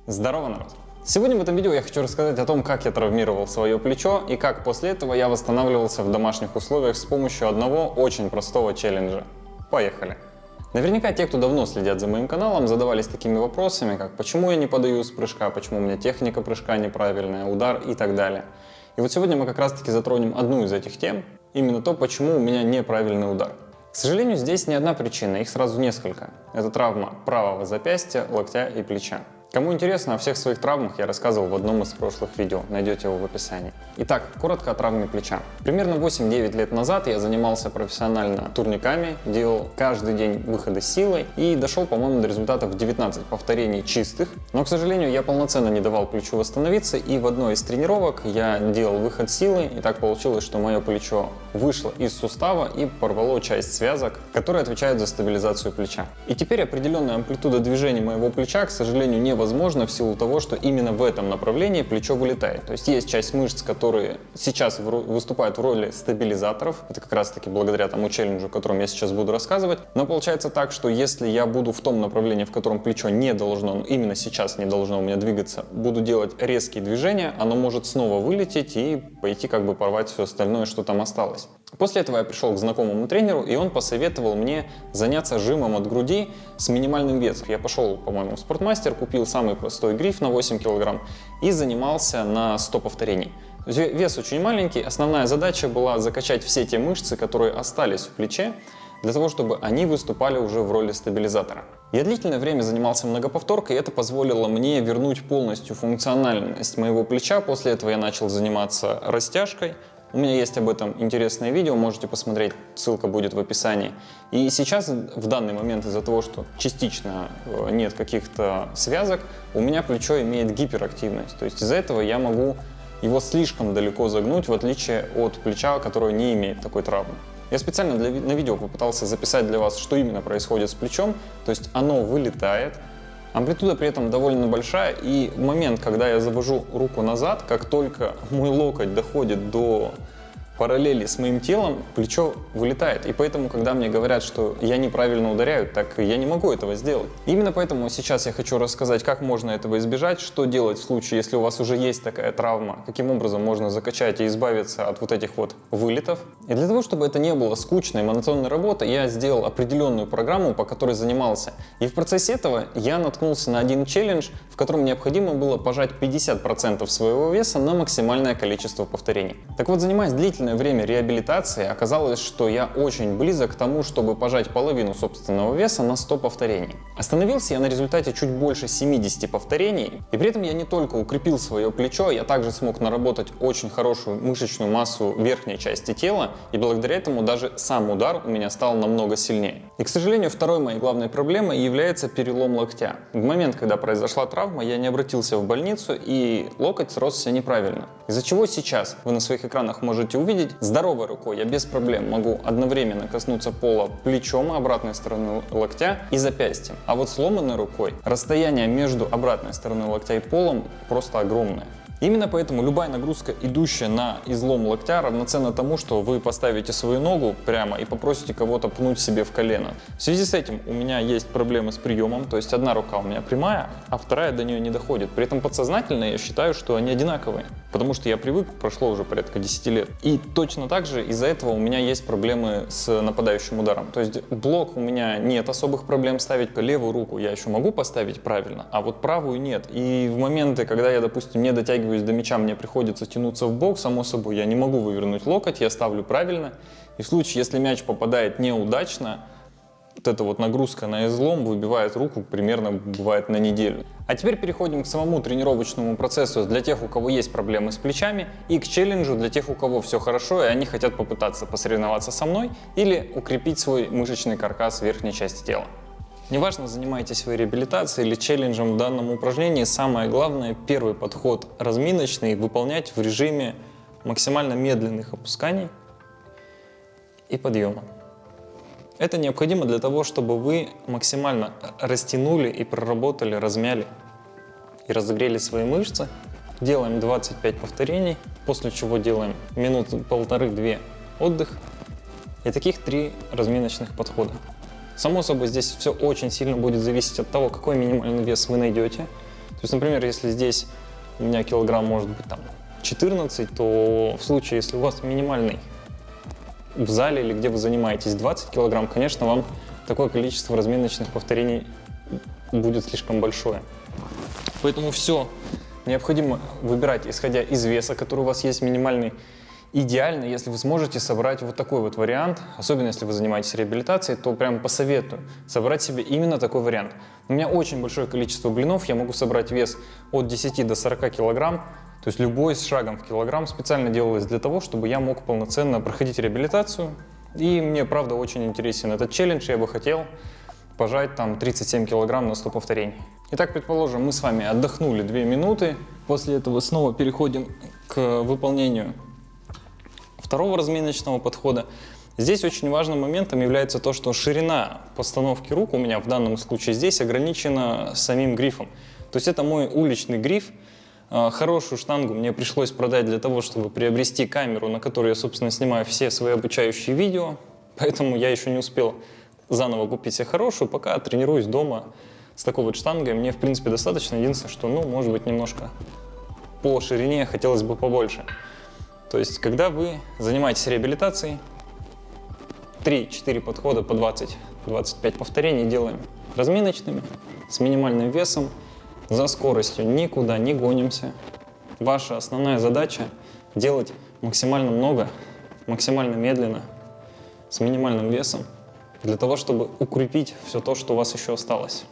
Здорово, народ! Сегодня в этом видео я хочу рассказать о том, как я травмировал свое плечо и как после этого я восстанавливался в домашних условиях с помощью одного очень простого челленджа. Поехали! Наверняка те, кто давно следят за моим каналом, задавались такими вопросами, как почему я не подаю с прыжка, почему у меня техника прыжка неправильная, удар и так далее. И вот сегодня мы как раз таки затронем одну из этих тем, именно то, почему у меня неправильный удар. К сожалению, здесь не одна причина, их сразу несколько. Это травма правого запястья, локтя и плеча. Кому интересно, о всех своих травмах я рассказывал в одном из прошлых видео, найдете его в описании. Итак, коротко о травме плеча. Примерно 8-9 лет назад я занимался профессионально турниками, делал каждый день выходы с силой и дошел, по-моему, до результатов в 19 повторений чистых. Но, к сожалению, я полноценно не давал плечу восстановиться, и в одной из тренировок я делал выход силы, и так получилось, что мое плечо вышло из сустава и порвало часть связок, которые отвечают за стабилизацию плеча. И теперь определенная амплитуда движений моего плеча, к сожалению, невозможно в силу того, что именно в этом направлении плечо вылетает. То есть часть мышц, которые сейчас выступают в роли стабилизаторов, это как раз таки благодаря тому челленджу, о котором я сейчас буду рассказывать, но получается так, что если я буду в том направлении, в котором плечо не должно, именно сейчас не должно у меня двигаться, буду делать резкие движения, оно может снова вылететь и пойти как бы порвать все остальное, что там осталось. После этого я пришел к знакомому тренеру, и он посоветовал мне заняться жимом от груди с минимальным весом. Я пошел, по-моему, в Спортмастер, купил самый простой гриф на 8 кг и занимался на 100 повторений. Вес очень маленький, основная задача была закачать все те мышцы, которые остались в плече, для того, чтобы они выступали уже в роли стабилизатора. Я длительное время занимался многоповторкой, и это позволило мне вернуть полностью функциональность моего плеча. После этого я начал заниматься растяжкой. У меня есть об этом интересное видео, можете посмотреть, ссылка будет в описании. И сейчас, в данный момент, из-за того, что частично нет каких-то связок, у меня плечо имеет гиперактивность. То есть из-за этого я могу его слишком далеко загнуть, в отличие от плеча, которое не имеет такой травмы. Я специально на видео попытался записать для вас, что именно происходит с плечом. То есть оно вылетает, амплитуда при этом довольно большая, и в момент, когда я завожу руку назад, как только мой локоть доходит до параллели с моим телом, плечо вылетает. И поэтому, когда мне говорят, что я неправильно ударяю, так я не могу этого сделать. Именно поэтому сейчас я хочу рассказать, как можно этого избежать, что делать в случае, если у вас уже есть такая травма, каким образом можно закачать и избавиться от вот этих вот вылетов. И для того, чтобы это не было скучной, монотонной работой, я сделал определенную программу, по которой занимался. И в процессе этого я наткнулся на один челлендж, в котором необходимо было пожать 50% своего веса на максимальное количество повторений. Так вот, занимаясь длительное время реабилитации, оказалось, что я очень близок к тому, чтобы пожать половину собственного веса на 100 повторений. Остановился я на результате чуть больше 70 повторений, и при этом я не только укрепил свое плечо, я также смог наработать очень хорошую мышечную массу верхней части тела, и благодаря этому даже сам удар у меня стал намного сильнее. И, к сожалению, второй моей главной проблемой является перелом локтя. В момент, когда произошла травма, я не обратился в больницу, и локоть сросся неправильно. Из-за чего сейчас вы на своих экранах можете увидеть, здоровой рукой я без проблем могу одновременно коснуться пола плечом и обратной стороны локтя и запястьем. А вот сломанной рукой расстояние между обратной стороной локтя и полом просто огромное. Именно поэтому любая нагрузка, идущая на излом локтя, равноценна тому, что вы поставите свою ногу прямо и попросите кого-то пнуть себе в колено. В связи с этим у меня есть проблемы с приемом, то есть одна рука у меня прямая, а вторая до нее не доходит. При этом подсознательно я считаю, что они одинаковые, потому что я привык, прошло уже порядка 10 лет. И точно так же из-за этого у меня есть проблемы с нападающим ударом. То есть блок у меня нет особых проблем ставить, левую руку я еще могу поставить правильно, а вот правую нет. И в моменты, когда я, допустим, не дотягиваю до мяча, мне приходится тянуться в бок, само собой, я не могу вывернуть локоть, я ставлю правильно. И в случае, если мяч попадает неудачно, вот эта вот нагрузка на излом выбивает руку примерно, бывает, на неделю. А теперь переходим к самому тренировочному процессу для тех, у кого есть проблемы с плечами, и к челленджу для тех, у кого все хорошо, и они хотят попытаться посоревноваться со мной или укрепить свой мышечный каркас верхней части тела. Неважно, занимаетесь вы реабилитацией или челленджем в данном упражнении, самое главное, первый подход разминочный выполнять в режиме максимально медленных опусканий и подъема. Это необходимо для того, чтобы вы максимально растянули и проработали, размяли и разогрели свои мышцы. Делаем 25 повторений, после чего делаем минуты 1,5-2 отдых и таких 3 разминочных подхода. Само собой, здесь все очень сильно будет зависеть от того, какой минимальный вес вы найдете. То То есть, например, если здесь у меня килограмм может быть там 14, то в случае, если у вас минимальный в зале или где вы занимаетесь 20 килограмм, конечно, вам такое количество разминочных повторений будет слишком большое. Поэтому все необходимо выбирать, исходя из веса, который у вас есть минимальный. Идеально, если вы сможете собрать вот такой вот вариант, особенно если вы занимаетесь реабилитацией, то прям посоветую собрать себе именно такой вариант. У меня очень большое количество блинов, я могу собрать вес от 10 до 40 килограмм, то есть любой с шагом в килограмм специально делалось для того, чтобы я мог полноценно проходить реабилитацию. И мне, правда, очень интересен этот челлендж, я бы хотел пожать там 37 килограмм на 100 повторений. Итак, предположим, мы с вами отдохнули 2 минуты, после этого снова переходим к выполнению второго разминочного подхода. Здесь очень важным моментом является то, что ширина постановки рук у меня в данном случае здесь ограничена самим грифом. То есть это мой уличный гриф. Хорошую штангу мне пришлось продать для того, чтобы приобрести камеру, на которой я, собственно, снимаю все свои обучающие видео. Поэтому я еще не успел заново купить себе хорошую, пока тренируюсь дома с такой вот штангой. Мне, в принципе, достаточно. Единственное, что, может быть, немножко по ширине хотелось бы побольше. То есть, когда вы занимаетесь реабилитацией, 3-4 подхода по 20-25 повторений делаем разминочными, с минимальным весом, за скоростью никуда не гонимся. Ваша основная задача – делать максимально много, максимально медленно, с минимальным весом, для того, чтобы укрепить все то, что у вас еще осталось.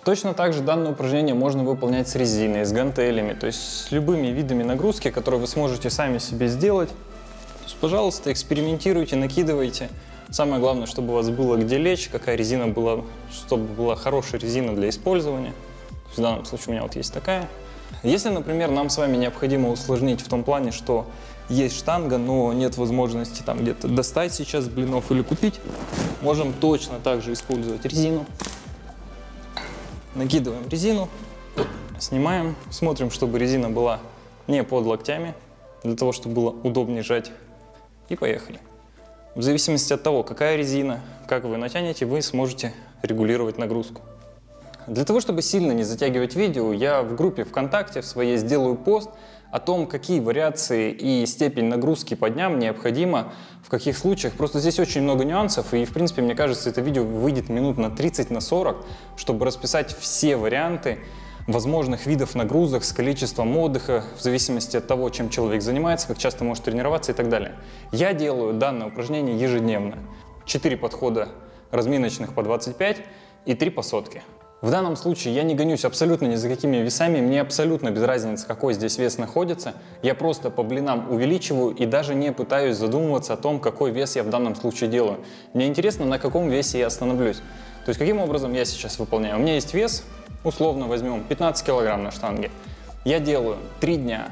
Точно так же данное упражнение можно выполнять с резиной, с гантелями, то есть с любыми видами нагрузки, которые вы сможете сами себе сделать. То есть, пожалуйста, экспериментируйте, накидывайте. Самое главное, чтобы у вас было где лечь, какая резина была, чтобы была хорошая резина для использования. То есть в данном случае у меня вот есть такая. Если, например, нам с вами необходимо усложнить в том плане, что есть штанга, но нет возможности там где-то достать сейчас блинов или купить, можем точно так же использовать резину. Накидываем резину, снимаем, смотрим, чтобы резина была не под локтями, для того, чтобы было удобнее жать, и поехали. В зависимости от того, какая резина, как вы натянете, вы сможете регулировать нагрузку. Для того, чтобы сильно не затягивать видео, я в группе ВКонтакте в своей сделаю пост о том, какие вариации и степень нагрузки по дням необходимо, в каких случаях. Просто здесь очень много нюансов, и, в принципе, мне кажется, это видео выйдет минут на 30-40, чтобы расписать все варианты возможных видов нагрузок с количеством отдыха, в зависимости от того, чем человек занимается, как часто может тренироваться и так далее. Я делаю данное упражнение ежедневно. 4 подхода разминочных по 25 и 3 по сотке. В данном случае я не гонюсь абсолютно ни за какими весами, мне абсолютно без разницы, какой здесь вес находится. Я просто по блинам увеличиваю и даже не пытаюсь задумываться о том, какой вес я в данном случае делаю. Мне интересно, на каком весе я остановлюсь. То есть каким образом я сейчас выполняю. У меня есть вес, условно возьмем 15 килограмм на штанге. Я делаю 3 дня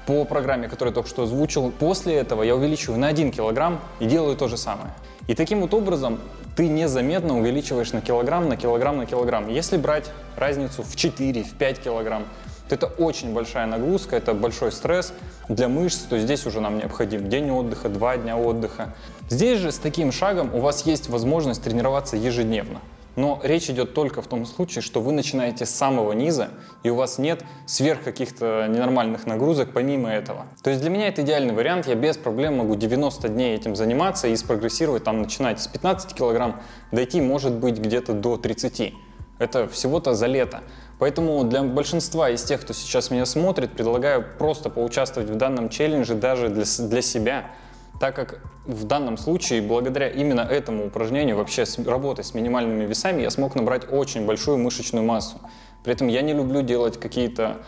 по программе, которую я только что озвучил. После этого я увеличиваю на 1 килограмм и делаю то же самое. И таким вот образом ты незаметно увеличиваешь на килограмм, на килограмм, на килограмм. Если брать разницу в 4, в 5 килограмм, то это очень большая нагрузка, это большой стресс для мышц, то есть здесь уже нам необходим день отдыха, 2 дня отдыха. Здесь же с таким шагом у вас есть возможность тренироваться ежедневно. Но речь идет только в том случае, что вы начинаете с самого низа, и у вас нет сверх каких-то ненормальных нагрузок помимо этого. То есть для меня это идеальный вариант, я без проблем могу 90 дней этим заниматься и спрогрессировать, там, начинать с 15 килограмм, дойти, может быть, где-то до 30. Это всего-то за лето. Поэтому для большинства из тех, кто сейчас меня смотрит, предлагаю просто поучаствовать в данном челлендже даже для себя, так как в данном случае, благодаря именно этому упражнению, вообще работой с минимальными весами, я смог набрать очень большую мышечную массу. При этом я не люблю делать какие-то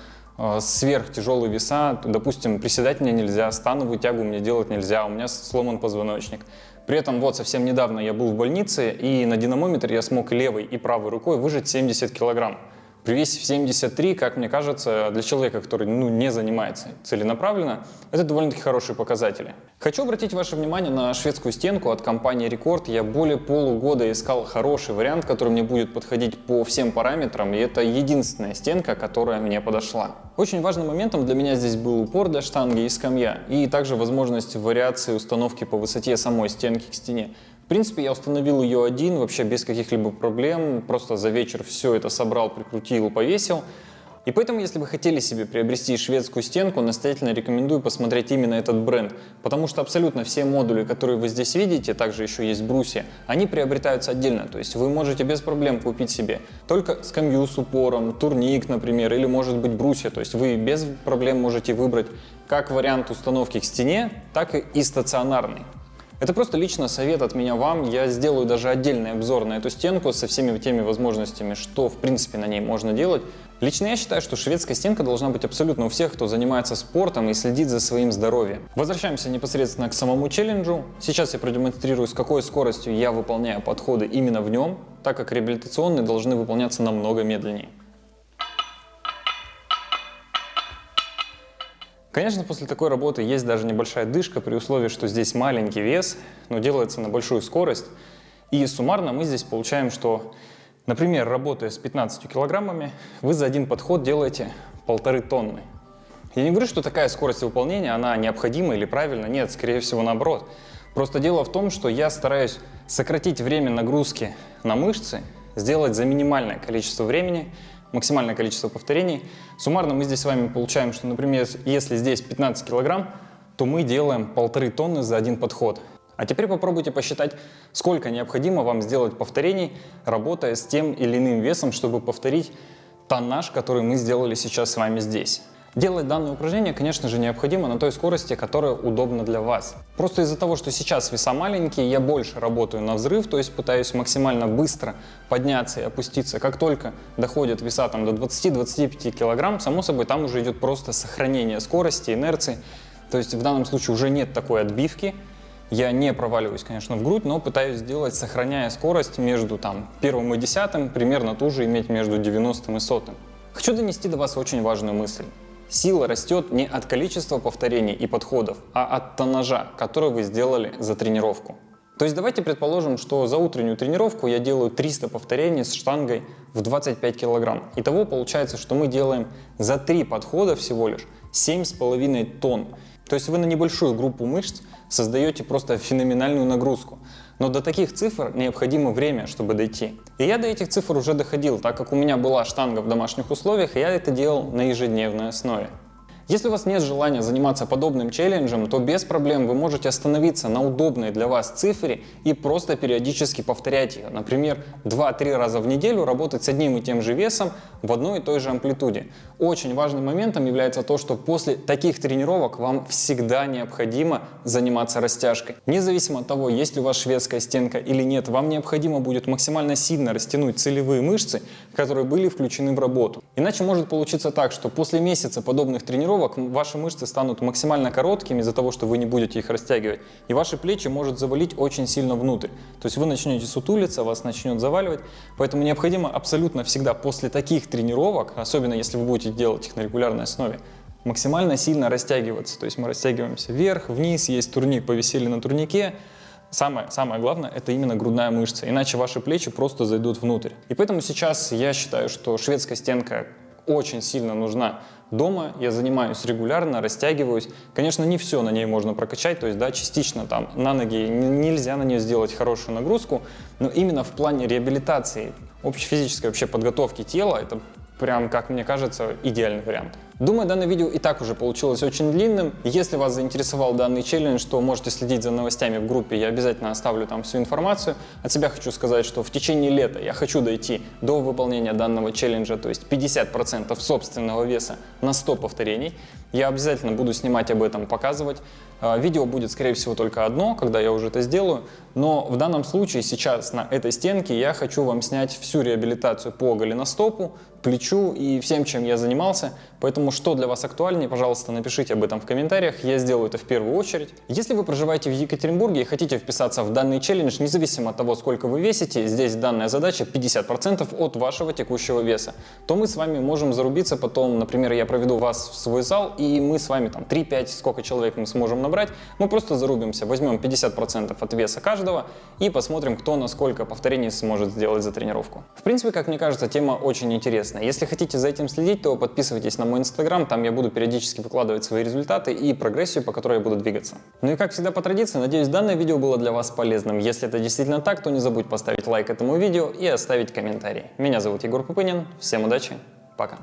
сверхтяжелые веса. Допустим, приседать мне нельзя, становую тягу мне делать нельзя, у меня сломан позвоночник. При этом вот совсем недавно я был в больнице, и на динамометре я смог левой и правой рукой выжать 70 килограмм. При весе в 73, как мне кажется, для человека, который не занимается целенаправленно, это довольно-таки хорошие показатели. Хочу обратить ваше внимание на шведскую стенку от компании Record. Я более полугода искал хороший вариант, который мне будет подходить по всем параметрам, и это единственная стенка, которая мне подошла. Очень важным моментом для меня здесь был упор для штанги и скамья, и также возможность вариации установки по высоте самой стенки к стене. В принципе, я установил ее один, вообще без каких-либо проблем, просто за вечер все это собрал, прикрутил, повесил. И поэтому, если вы хотели себе приобрести шведскую стенку, настоятельно рекомендую посмотреть именно этот бренд, потому что абсолютно все модули, которые вы здесь видите, также еще есть брусья, они приобретаются отдельно, то есть вы можете без проблем купить себе только скамью с упором, турник, например, или может быть брусья, то есть вы без проблем можете выбрать как вариант установки к стене, так и стационарный. Это просто лично совет от меня вам. Я сделаю даже отдельный обзор на эту стенку со всеми теми возможностями, что в принципе на ней можно делать. Лично я считаю, что шведская стенка должна быть абсолютно у всех, кто занимается спортом и следит за своим здоровьем. Возвращаемся непосредственно к самому челленджу. Сейчас я продемонстрирую, с какой скоростью я выполняю подходы именно в нем, так как реабилитационные должны выполняться намного медленнее. Конечно, после такой работы есть даже небольшая дышка при условии, что здесь маленький вес, но делается на большую скорость. И суммарно мы здесь получаем, что, например, работая с 15 килограммами, вы за один подход делаете 1,5 тонны. Я не говорю, что такая скорость выполнения, она необходима или правильна, нет, скорее всего наоборот. Просто дело в том, что я стараюсь сократить время нагрузки на мышцы, сделать за минимальное количество времени, максимальное количество повторений. Суммарно мы здесь с вами получаем, что, например, если здесь 15 килограмм, то мы делаем 1,5 тонны за один подход. А теперь попробуйте посчитать, сколько необходимо вам сделать повторений, работая с тем или иным весом, чтобы повторить тоннаж, который мы сделали сейчас с вами здесь. Делать данное упражнение, конечно же, необходимо на той скорости, которая удобна для вас. Просто из-за того, что сейчас веса маленькие, я больше работаю на взрыв, то есть пытаюсь максимально быстро подняться и опуститься. Как только доходят веса до 20-25 килограмм, само собой, там уже идет просто сохранение скорости, инерции. То есть в данном случае уже нет такой отбивки. Я не проваливаюсь, конечно, в грудь, но пытаюсь сделать, сохраняя скорость между первым и 10, примерно ту же иметь между 90 и 100. Хочу донести до вас очень важную мысль. Сила растет не от количества повторений и подходов, а от тоннажа, который вы сделали за тренировку. То есть давайте предположим, что за утреннюю тренировку я делаю 300 повторений с штангой в 25 килограмм. Итого получается, что мы делаем за 3 подхода всего лишь 7,5 тонн. То есть вы на небольшую группу мышц создаете просто феноменальную нагрузку. Но до таких цифр необходимо время, чтобы дойти. И я до этих цифр уже доходил, так как у меня была штанга в домашних условиях, и я это делал на ежедневной основе. Если у вас нет желания заниматься подобным челленджем, то без проблем вы можете остановиться на удобной для вас цифре и просто периодически повторять ее. Например, 2-3 раза в неделю работать с одним и тем же весом в одной и той же амплитуде. Очень важным моментом является то, что после таких тренировок вам всегда необходимо заниматься растяжкой. Независимо от того, есть ли у вас шведская стенка или нет, вам необходимо будет максимально сильно растянуть целевые мышцы, которые были включены в работу. Иначе может получиться так, что после месяца подобных тренировок ваши мышцы станут максимально короткими из-за того, что вы не будете их растягивать, и ваши плечи может завалить очень сильно внутрь. То есть вы начнете сутулиться, вас начнет заваливать, поэтому необходимо абсолютно всегда после таких тренировок, особенно если вы будете делать их на регулярной основе, максимально сильно растягиваться. То есть мы растягиваемся вверх, вниз, есть турник, повисели на турнике. Самое главное — это именно грудная мышца, иначе ваши плечи просто зайдут внутрь. И поэтому сейчас я считаю, что шведская стенка очень сильно нужна дома. Я занимаюсь регулярно, растягиваюсь. Конечно, не все на ней можно прокачать, то есть, да, частично на ноги нельзя на нее сделать хорошую нагрузку, но именно в плане реабилитации, общефизической вообще подготовки тела, это прям, как мне кажется, идеальный вариант. Думаю, данное видео и так уже получилось очень длинным. Если вас заинтересовал данный челлендж, то можете следить за новостями в группе, я обязательно оставлю там всю информацию. От себя хочу сказать, что в течение лета я хочу дойти до выполнения данного челленджа, то есть 50% собственного веса на 100 повторений. Я обязательно буду снимать об этом, показывать. Видео будет, скорее всего, только одно, когда я уже это сделаю. Но в данном случае сейчас на этой стенке я хочу вам снять всю реабилитацию по голеностопу, плечу и всем, чем я занимался. Поэтому что для вас актуальнее, пожалуйста, напишите об этом в комментариях, я сделаю это в первую очередь. Если вы проживаете в Екатеринбурге и хотите вписаться в данный челлендж, независимо от того, сколько вы весите, здесь данная задача 50% от вашего текущего веса, то мы с вами можем зарубиться потом, например, я проведу вас в свой зал, и мы с вами 3-5, сколько человек мы сможем набрать, мы просто зарубимся, возьмем 50% от веса каждого и посмотрим, кто на сколько повторений сможет сделать за тренировку. В принципе, как мне кажется, тема очень интересная. Если хотите за этим следить, то подписывайтесь на мой инстаграм, там я буду периодически выкладывать свои результаты и прогрессию, по которой я буду двигаться. Ну и как всегда по традиции, надеюсь, данное видео было для вас полезным. Если это действительно так, то не забудь поставить лайк этому видео и оставить комментарий. Меня зовут Егор Пупынин, всем удачи, пока!